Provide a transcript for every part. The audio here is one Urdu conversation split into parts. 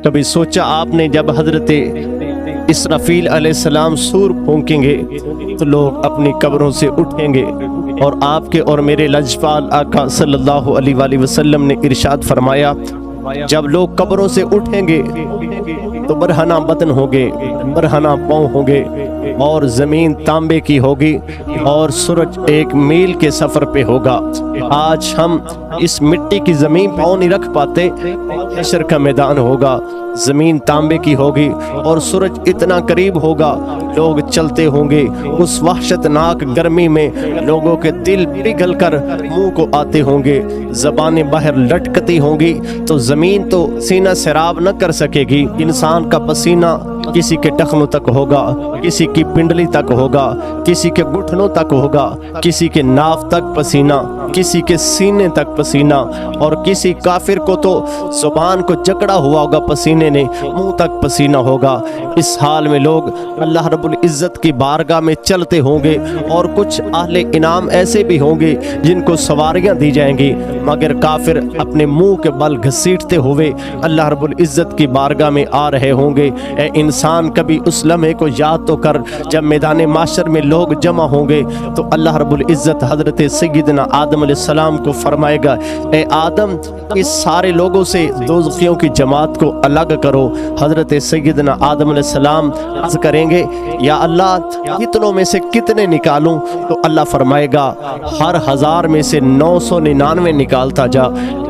کبھی سوچا آپ نے جب حضرت اسرافیل علیہ السلام سور پھونکیں گے تو لوگ اپنی قبروں سے اٹھیں گے، اور آپ کے اور میرے لجپال آقا صلی اللہ علیہ وآلہ وسلم نے ارشاد فرمایا جب لوگ قبروں سے اٹھیں گے تو برہنہ بدن ہوگے، برہنہ پاؤں ہوں گے، اور زمین تانبے کی ہوگی اور سورج 1 میل کے سفر پہ ہوگا۔ آج ہم اس مٹی کی زمین پاؤں نہیں رکھ پاتے، حشر کا میدان ہوگا، زمین تانبے کی ہوگی اور سورج اتنا قریب ہوگا، لوگ چلتے ہوں گے، اس وحشتناک گرمی میں لوگوں کے دل پگھل کر منہ کو آتے ہوں گے، زبانیں باہر لٹکتی ہوں گی، تو زمین تو سینہ سراب نہ کر سکے گی۔ انسان کا پسینہ کسی کے ٹخنوں تک ہوگا، کسی کی پنڈلی تک ہوگا، کسی کے گھٹنوں تک ہوگا، کسی کے ناف تک پسینہ، کسی کے سینے تک پسینہ، اور کسی کافر کو تو زبان کو جکڑا ہوا ہوگا پسینے نے، منہ تک پسینہ ہوگا۔ اس حال میں لوگ اللہ رب العزت کی بارگاہ میں چلتے ہوں گے، اور کچھ اہل انعام ایسے بھی ہوں گے جن کو سواریاں دی جائیں گی، مگر کافر اپنے منہ کے بل گھسیٹتے ہوئے اللہ رب العزت کی بارگاہ میں آ رہے ہوں گے۔ اے انسان، کبھی اس لمحے کو یاد تو کر جب میدان معاشر میں لوگ جمع ہوں گے تو اللہ رب العزت حضرت سیدنا آدم علیہ السلام کو فرمائے گا اے آدم، اس سارے لوگوں سے دوزخیوں کی جماعت کو الگ کرو۔ حضرت سیدنا آدم علیہ السلام عرض کریں گے یا اللہ کتنوں میں سے کتنے نکالوں؟ تو اللہ فرمائے گا ہر 1000 میں سے 999 نکالتا جا۔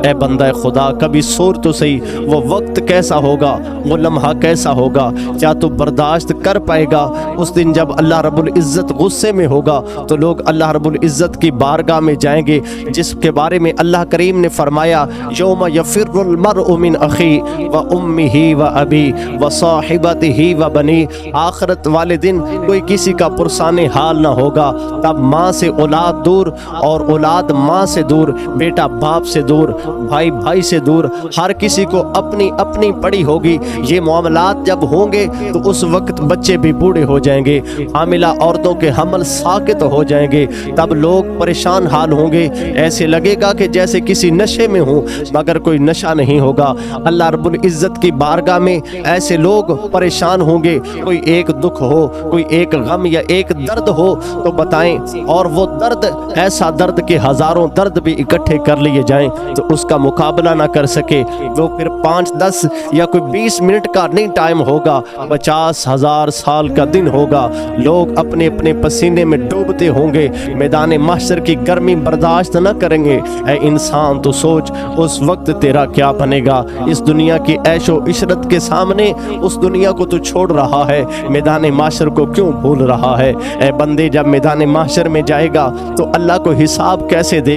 اے بندہ خدا، کبھی سوچ تو صحیح وہ وقت کیسا ہوگا، وہ لمحہ کیسا ہوگا، کیا تو برداشت کر پائے گا؟ اس دن جب اللہ رب العزت غصے میں ہوگا تو لوگ اللہ رب العزت کی بارگاہ میں جائیں گے، جس کے بارے میں اللہ کریم نے فرمایا یوم یفر المرء من اخی و امہ و ابی و صاحبتہ و بنی۔ آخرت والے دن کوئی کسی کا پرسان حال نہ ہوگا، تب ماں سے اولاد دور اور اولاد ماں سے دور، بیٹا باپ سے دور، بھائی بھائی سے دور، ہر کسی کو اپنی اپنی پڑی ہوگی۔ یہ معاملات جب ہوں گے تو اس وقت بچے بھی بوڑھے ہو جائیں گے، حاملہ عورتوں کے حمل ساقط ہو جائیں گے، تب لوگ پریشان حال ہوں گے، ایسے لگے گا کہ جیسے کسی نشے میں ہوں مگر کوئی نشہ نہیں ہوگا۔ اللہ رب العزت کی بارگاہ میں ایسے لوگ پریشان ہوں گے، کوئی ایک دکھ ہو، کوئی ایک غم یا ایک درد ہو تو بتائیں، اور وہ درد ایسا درد کہ ہزاروں درد بھی اکٹھے کر لیے جائیں تو اس کا مقابلہ نہ کر سکے، وہ پھر 5 10 یا کوئی 20 منٹ کا نہیں ٹائم ہوگا، 50,000 سال کا دن ہوگا۔ لوگ اپنے اپنے پسینے میں ڈوبتے ہوں گے، میدان محشر کی گرمی برداشت نہ کریں گے۔ اے انسان تو سوچ اس وقت تیرا کیا بنے گا؟ اس دنیا کی عیش و عشرت کے سامنے اس دنیا کو تو چھوڑ رہا ہے، میدان محشر کو کیوں بھول رہا ہے؟ اے بندے، جب میدان محشر میں جائے گا تو اللہ کو حساب کیسے دے